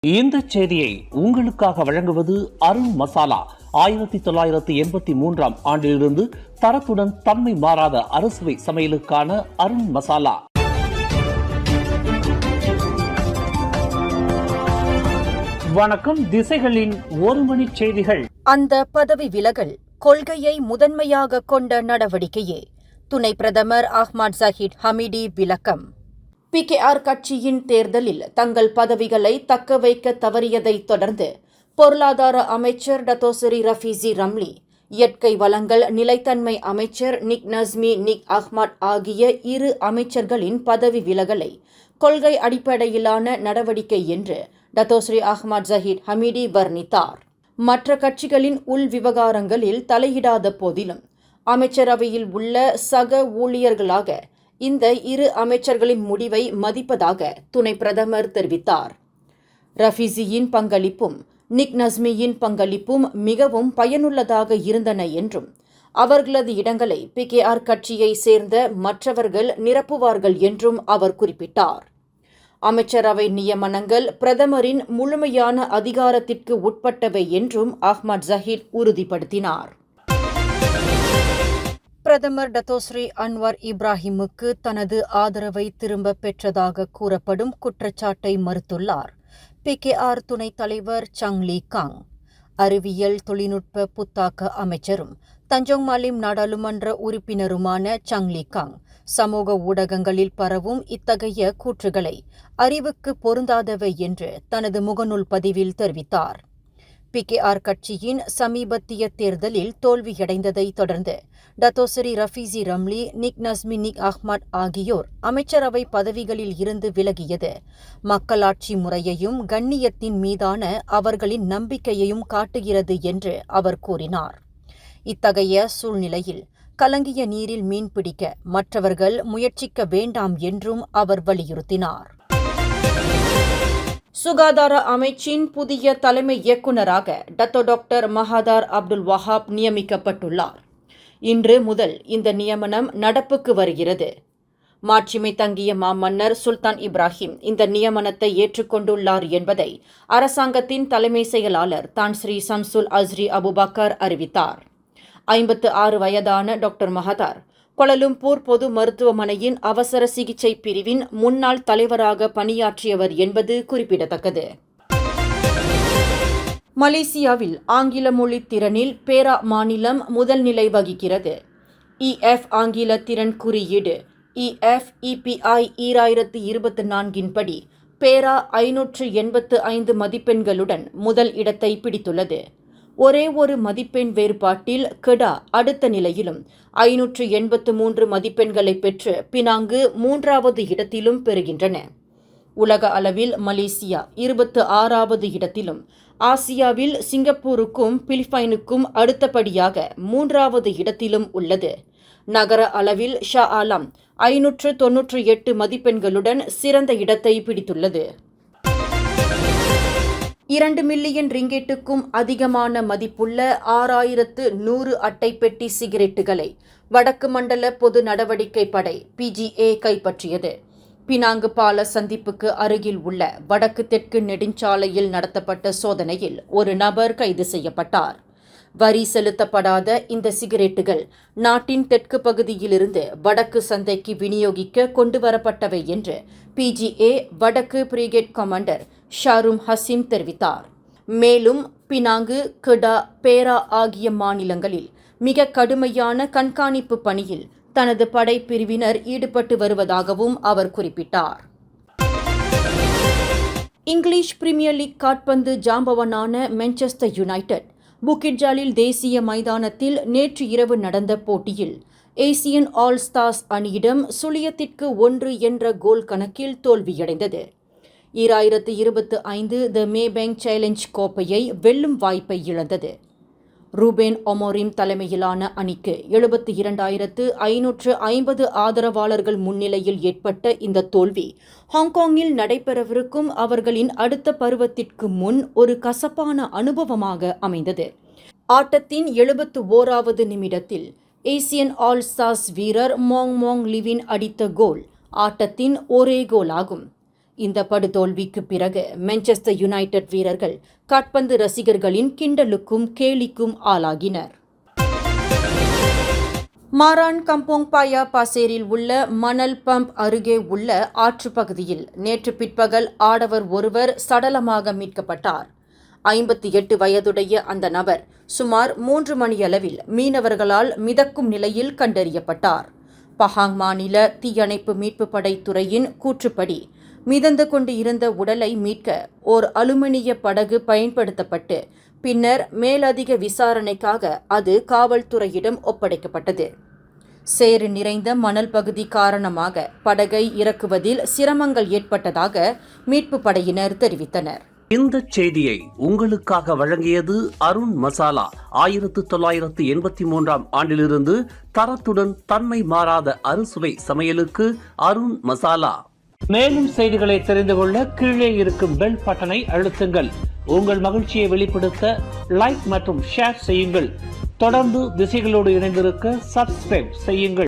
இந்த செய்தியை உங்களுக்காக வழங்குவது அருண் மசாலா. 1983 ஆண்டிலிருந்து தரத்துடன் தன்மை மாறாத அறுசுவை சமையலுக்கான அருண் மசாலா. வணக்கம். திசைகளின் ஒரு மணி செய்திகள். அந்த பதவி விலகல் கொள்கையை முதன்மையாக கொண்ட நடவடிக்கையே. துணை பிரதமர் அஹ்மத் ஜஹீர் ஹமீடி விளக்கம். PKR கட்சியின் தேர்தலில் தங்கள் பதவிகளை தக்க வைக்க தவறியதை தொடர்ந்து பொருளாதார அமைச்சர் டத்தோசரி ரஃபீசி ரம்லி, இயற்கை வளங்கள் நிலைத்தன்மை அமைச்சர் நிக் நஸ்மி நிக் அஹ்மத் ஆகிய இரு அமைச்சர்களின் பதவி விலகலை கொள்கை அடிப்படையிலான நடவடிக்கை என்று டத்தோஸ்ரீ அஹ்மத் ஜஹீர் ஹமீடி வர்ணித்தார். மற்ற கட்சிகளின் உள் விவகாரங்களில் தலையிடாத போதிலும் அமைச்சரவையில் உள்ள சக ஊழியர்களாக இந்த இரு அமைச்சர்களின் முடிவை மதிப்பதாக துணை பிரதமர் தெரிவித்தார். ரஃபீசியின் பங்களிப்பும் நிக் நஸ்மியின் பங்களிப்பும் மிகவும் பயனுள்ளதாக இருந்தன என்றும் அவர்களது இடங்களை PKR கட்சியை சேர்ந்த மற்றவர்கள் நிரப்புவார்கள் என்றும் அவர் குறிப்பிட்டார். அமைச்சரவை நியமனங்கள் பிரதமரின் முழுமையான அதிகாரத்திற்கு உட்பட்டவை என்றும் அஹ்மத் ஜஹீர் உறுதிப்படுத்தினார். பிரதமர் டத்தோஸ்ரீ அன்வர் இப்ராஹிமுக்கு தனது ஆதரவை திரும்ப பெற்றதாக கூறப்படும் குற்றச்சாட்டை மறுத்துள்ளார் PKR துணைத் தலைவர் சங் லீ காங். அறிவியல் தொழில்நுட்ப புத்தாக்க அமைச்சரும் தஞ்சோங் மாலிம் நாடாளுமன்ற உறுப்பினருமான சங் லீ காங் சமூக ஊடகங்களில் பரவும் இத்தகைய கூற்றுகளை அறிவுக்கு பொருந்தாதவை என்று தனது முகநூல் பதிவில் தெரிவித்தார். PKR கட்சியின் சமீபத்திய தேர்தலில் தோல்வியடைந்ததை தொடர்ந்து டத்தோசரி ரஃபீசி ரம்லி, நிக் நஸ்மி நிக் அஹ்மத் ஆகியோர் அமைச்சரவை பதவிகளில் இருந்து விலகியது மக்களாட்சி முறையையும் கண்ணியத்தின் மீதான அவர்களின் நம்பிக்கையையும் காட்டுகிறது என்று அவர் கூறினார். இத்தகைய சூழ்நிலையில் கலங்கிய நீரில் மீன்பிடிக்க மற்றவர்கள் முயற்சிக்க வேண்டாம் என்றும் அவர் வலியுறுத்தினார். சுகாதார அமைச்சின் புதிய தலைமை இயக்குநராக டாக்டர் மஹாதார் அப்துல் வஹாப் நியமிக்கப்பட்டுள்ளார். இன்று முதல் இந்த நியமனம் நடப்புக்கு வருகிறது. மாட்சிமை தங்கிய மாமன்னர் சுல்தான் இப்ராஹிம் இந்த நியமனத்தை ஏற்றுக்கொண்டுள்ளார் என்பதை அரசாங்கத்தின் தலைமை செயலாளர் தான் ஸ்ரீ சம்சுல் அஸ்ரி அபுபக்கர் அறிவித்தார். 56 வயதான டாக்டர் மஹாதார் கோலாலம்பூர் பொது மருத்துவமனையின் அவசர சிகிச்சை பிரிவின் முன்னாள் தலைவராக பணியாற்றியவர் என்பது குறிப்பிடத்தக்கது. மலேசியாவில் ஆங்கில மொழி திறனில் பேரா மாநிலம் முதல் நிலை வகிக்கிறது. EF ஆங்கில திறன் குறியீடு EFEPI 2024 படி பேரா 585 மதிப்பெண்களுடன் முதல் இடத்தை பிடித்துள்ளது. ஒரே ஒரு மதிப்பெண் வேறுபாட்டில் கெடா அடுத்த நிலையிலும் 583 மதிப்பெண்களை பெற்று பினாங்கு 3வது இடத்திலும் பெறுகின்றன. உலக அளவில் மலேசியா 26வது இடத்திலும், ஆசியாவில் சிங்கப்பூருக்கும் பிலிப்பைனுக்கும் அடுத்தபடியாக 3வது இடத்திலும் உள்ளது. நகர அளவில் ஷா ஆலம் 598 மதிப்பெண்களுடன் சிறந்த இடத்தை பிடித்துள்ளது. 2 மில்லியன் ரிங்கெட்டுக்கும் அதிகமான மதிப்புள்ள 6100 அட்டைப்பெட்டி சிகரெட்டுகளை வடக்கு மண்டல பொது நடவடிக்கை படை PGA கைப்பற்றியது. பினாங்கு பால சந்திப்புக்கு அருகில் உள்ள வடக்கு தெற்கு நெடுஞ்சாலையில் நடத்தப்பட்ட சோதனையில் ஒரு நபர் கைது செய்யப்பட்டார். வரி செலுத்தப்படாத இந்த சிகரெட்டுகள் நாட்டின் தெற்கு பகுதியிலிருந்து வடக்கு சந்தைக்கு விநியோகிக்க கொண்டுவரப்பட்டவை என்று PGA வடக்கு பிரிகேட் கமாண்டர் ஷாரும் ஹசீம் தெரிவித்தார். மேலும் பினாங்கு, கெடா, பேரா ஆகிய மாநிலங்களில் மிக கடுமையான கண்காணிப்பு பணியில் தனது படைப்பிரிவினர் ஈடுபட்டு வருவதாகவும் அவர் குறிப்பிட்டார். இங்கிலீஷ் பிரீமியர் லீக் காற்பந்து ஜாம்பவானான மான்செஸ்டர் யுனைடெட் புக்கிட்-ஜாலில் தேசிய மைதானத்தில் நேற்று இரவு நடந்த போட்டியில் ஏசியன் ஆல் ஸ்டார்ஸ் அணியிடம் 0-1 என்ற கோல் கணக்கில் தோல்வியடைந்தது. 2025 த மேபேங்க் சேலஞ்ச் கோப்பையை வெல்லும் வாய்ப்பை இழந்தது. ரூபேன் அமோரிம் தலைமையிலான அணிக்கு 72,550 ஆதரவாளர்கள் முன்னிலையில் ஏற்பட்ட இந்த தோல்வி ஹாங்காங்கில் நடைபெறவிருக்கும் அவர்களின் அடுத்த பருவத்திற்கு முன் ஒரு கசப்பான அனுபவமாக அமைந்தது. ஆட்டத்தின் 71வது நிமிடத்தில் ஏசியன் ஆல் ஸ்டார்ஸ் வீரர் மோங் லிவின் அடித்த கோல் ஆட்டத்தின் ஒரே கோலாகும். இந்த படுதோல்விக்கு பிறகு மான்செஸ்டர் யுனைடெட் வீரர்கள் காற்பந்து ரசிகர்களின் கிண்டலுக்கும் கேலிக்கும் ஆளாகினர். மாரான் கம்போங் பாயா பாசேரில் உள்ள மணல் பம்ப் அருகே உள்ள ஆற்றுப்பகுதியில் நேற்று பிற்பகல் ஆடவர் ஒருவர் சடலமாக மீட்கப்பட்டார். 58 வயதுடைய அந்த நபர் சுமார் 3 மணியளவில் மீனவர்களால் மிதக்கும் நிலையில் கண்டறியப்பட்டார். பஹாங் மாநில தீயணைப்பு மீட்பு படை துறையின் கூற்றுப்படி மிதந்து கொண்டு இருந்த உடலை மீட்க ஓர் அலுமினிய படகு பயன்படுத்தப்பட்டு பின்னர் மேலதிக விசாரணைக்காக அது காவல்துறையிடம் ஒப்படைக்கப்பட்டது. சேறு நிறைந்த மணல் பகுதி காரணமாக படகை இறக்குவதில் சிரமங்கள் ஏற்பட்டதாக மீட்பு படையினர் தெரிவித்தனர். இந்த செய்தியை உங்களுக்காக வழங்கியது அருண் மசாலா. 1983 ஆண்டிலிருந்து தரத்துடன் தன்மை மாறாத அறுசுவை சமையலுக்கு அருண் மசாலா. மேலும் செய்திகளை தெரிந்து கொள்ள கீழே இருக்கும் பெல் பட்டனை அழுத்துங்கள். உங்கள் மகிழ்ச்சியை வெளிப்படுத்த லைக் மற்றும் ஷேர் செய்யுங்கள். தொடர்ந்து திசைகளோடு இணைந்திருக்க சப்ஸ்கிரைப் செய்யுங்கள்.